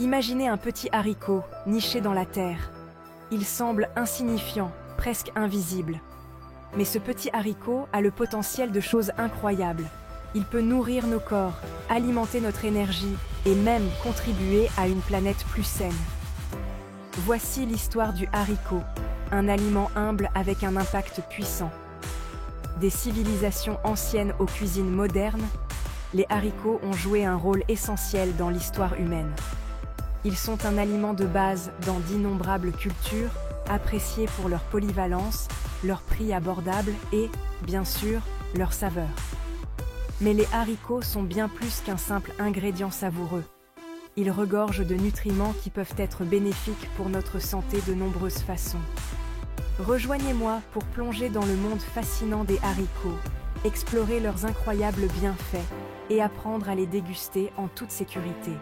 Imaginez un petit haricot niché dans la terre. Il semble insignifiant, presque invisible. Mais ce petit haricot a le potentiel de choses incroyables. Il peut nourrir nos corps, alimenter notre énergie et même contribuer à une planète plus saine. Voici l'histoire du haricot, un aliment humble avec un impact puissant. Des civilisations anciennes aux cuisines modernes, les haricots ont joué un rôle essentiel dans l'histoire humaine. Ils sont un aliment de base dans d'innombrables cultures, appréciés pour leur polyvalence, leur prix abordable et, bien sûr, leur saveur. Mais les haricots sont bien plus qu'un simple ingrédient savoureux. Ils regorgent de nutriments qui peuvent être bénéfiques pour notre santé de nombreuses façons. Rejoignez-moi pour plonger dans le monde fascinant des haricots, explorer leurs incroyables bienfaits et apprendre à les déguster en toute sécurité.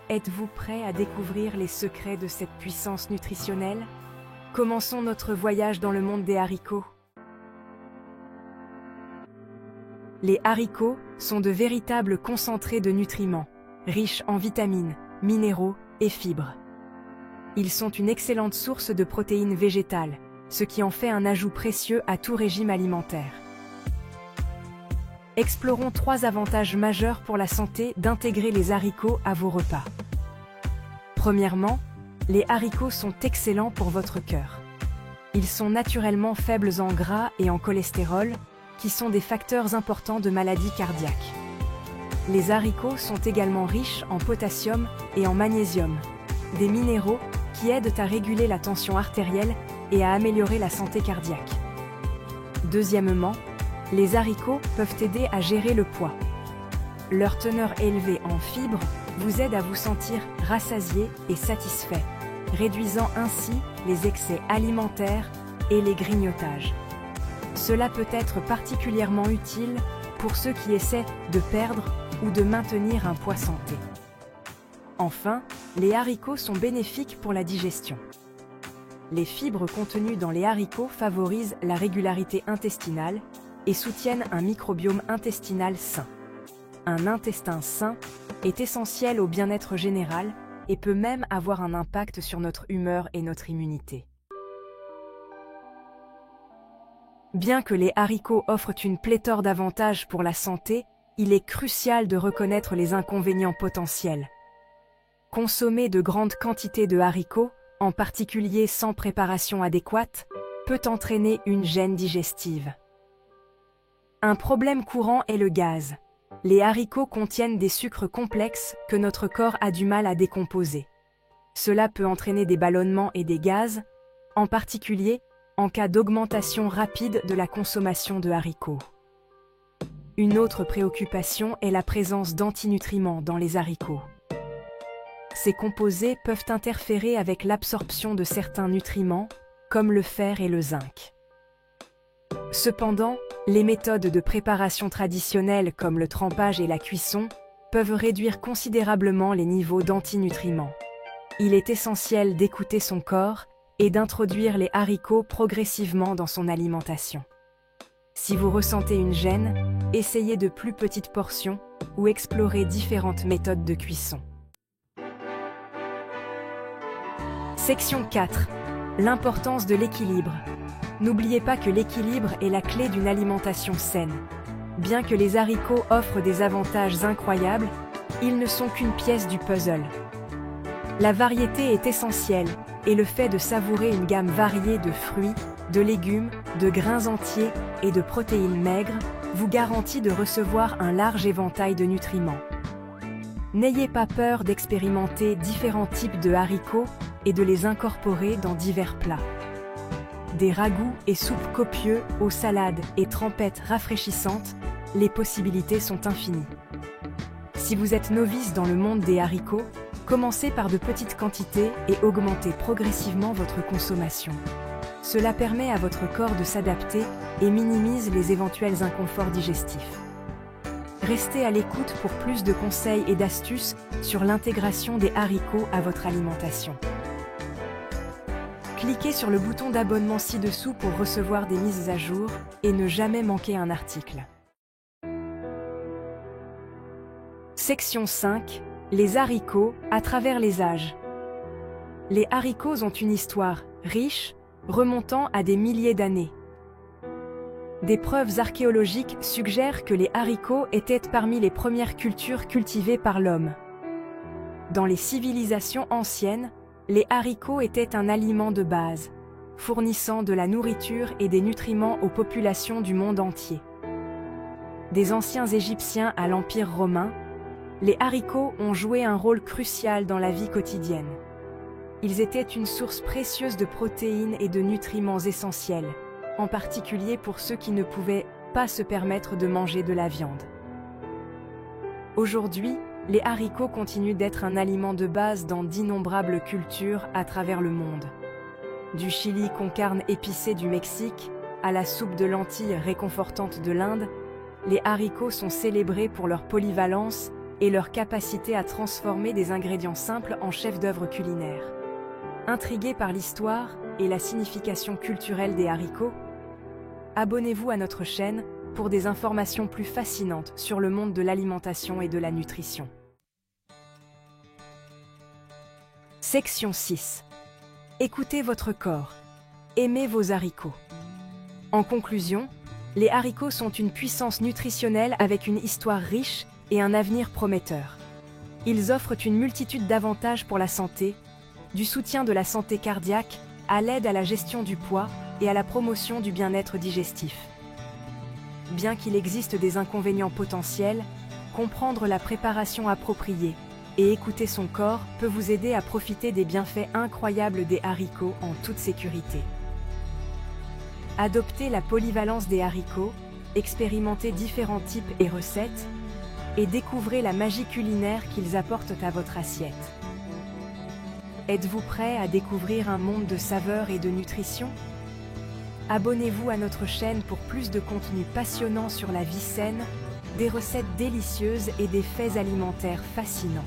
Êtes-vous prêt à découvrir les secrets de cette puissance nutritionnelle? Commençons notre voyage dans le monde des haricots. Les haricots sont de véritables concentrés de nutriments, riches en vitamines, minéraux et fibres. Ils sont une excellente source de protéines végétales, ce qui en fait un ajout précieux à tout régime alimentaire. Explorons 3 avantages majeurs pour la santé d'intégrer les haricots à vos repas. Premièrement, les haricots sont excellents pour votre cœur. Ils sont naturellement faibles en gras et en cholestérol, qui sont des facteurs importants de maladies cardiaques. Les haricots sont également riches en potassium et en magnésium, des minéraux qui aident à réguler la tension artérielle et à améliorer la santé cardiaque. Deuxièmement, les haricots peuvent aider à gérer le poids. Leur teneur élevée en fibres vous aide à vous sentir rassasié et satisfait, réduisant ainsi les excès alimentaires et les grignotages. Cela peut être particulièrement utile pour ceux qui essaient de perdre ou de maintenir un poids santé. Enfin, les haricots sont bénéfiques pour la digestion. Les fibres contenues dans les haricots favorisent la régularité intestinale et soutiennent un microbiome intestinal sain. Un intestin sain est essentiel au bien-être général et peut même avoir un impact sur notre humeur et notre immunité. Bien que les haricots offrent une pléthore d'avantages pour la santé, il est crucial de reconnaître les inconvénients potentiels. Consommer de grandes quantités de haricots, en particulier sans préparation adéquate, peut entraîner une gêne digestive. Un problème courant est le gaz. Les haricots contiennent des sucres complexes que notre corps a du mal à décomposer. Cela peut entraîner des ballonnements et des gaz, en particulier en cas d'augmentation rapide de la consommation de haricots. Une autre préoccupation est la présence d'antinutriments dans les haricots. Ces composés peuvent interférer avec l'absorption de certains nutriments, comme le fer et le zinc. Cependant, les méthodes de préparation traditionnelles comme le trempage et la cuisson peuvent réduire considérablement les niveaux d'antinutriments. Il est essentiel d'écouter son corps et d'introduire les haricots progressivement dans son alimentation. Si vous ressentez une gêne, essayez de plus petites portions ou explorez différentes méthodes de cuisson. Section 4. L'importance de l'équilibre. N'oubliez pas que l'équilibre est la clé d'une alimentation saine. Bien que les haricots offrent des avantages incroyables, ils ne sont qu'une pièce du puzzle. La variété est essentielle et le fait de savourer une gamme variée de fruits, de légumes, de grains entiers et de protéines maigres vous garantit de recevoir un large éventail de nutriments. N'ayez pas peur d'expérimenter différents types de haricots et de les incorporer dans divers plats. Des ragoûts et soupes copieux aux salades et trempettes rafraîchissantes, les possibilités sont infinies. Si vous êtes novice dans le monde des haricots, commencez par de petites quantités et augmentez progressivement votre consommation. Cela permet à votre corps de s'adapter et minimise les éventuels inconforts digestifs. Restez à l'écoute pour plus de conseils et d'astuces sur l'intégration des haricots à votre alimentation. Cliquez sur le bouton d'abonnement ci-dessous pour recevoir des mises à jour et ne jamais manquer un article. Section 5. Les haricots à travers les âges. Les haricots ont une histoire riche, remontant à des milliers d'années. Des preuves archéologiques suggèrent que les haricots étaient parmi les premières cultures cultivées par l'homme. Dans les civilisations anciennes, les haricots étaient un aliment de base, fournissant de la nourriture et des nutriments aux populations du monde entier. Des anciens Égyptiens à l'Empire romain, les haricots ont joué un rôle crucial dans la vie quotidienne. Ils étaient une source précieuse de protéines et de nutriments essentiels, en particulier pour ceux qui ne pouvaient pas se permettre de manger de la viande. Aujourd'hui, les haricots continuent d'être un aliment de base dans d'innombrables cultures à travers le monde. Du chili con carne épicé du Mexique à la soupe de lentilles réconfortante de l'Inde, les haricots sont célébrés pour leur polyvalence et leur capacité à transformer des ingrédients simples en chefs-d'œuvre culinaires. Intrigué par l'histoire et la signification culturelle des haricots, abonnez-vous à notre chaîne pour des informations plus fascinantes sur le monde de l'alimentation et de la nutrition. Section 6. Écoutez votre corps. Aimez vos haricots. En conclusion, les haricots sont une puissance nutritionnelle avec une histoire riche et un avenir prometteur. Ils offrent une multitude d'avantages pour la santé, du soutien de la santé cardiaque à l'aide à la gestion du poids et à la promotion du bien-être digestif. Bien qu'il existe des inconvénients potentiels, comprendre la préparation appropriée et écouter son corps peut vous aider à profiter des bienfaits incroyables des haricots en toute sécurité. Adoptez la polyvalence des haricots, expérimentez différents types et recettes, et découvrez la magie culinaire qu'ils apportent à votre assiette. Êtes-vous prêt à découvrir un monde de saveurs et de nutrition? Abonnez-vous à notre chaîne pour plus de contenu passionnant sur la vie saine, des recettes délicieuses et des faits alimentaires fascinants.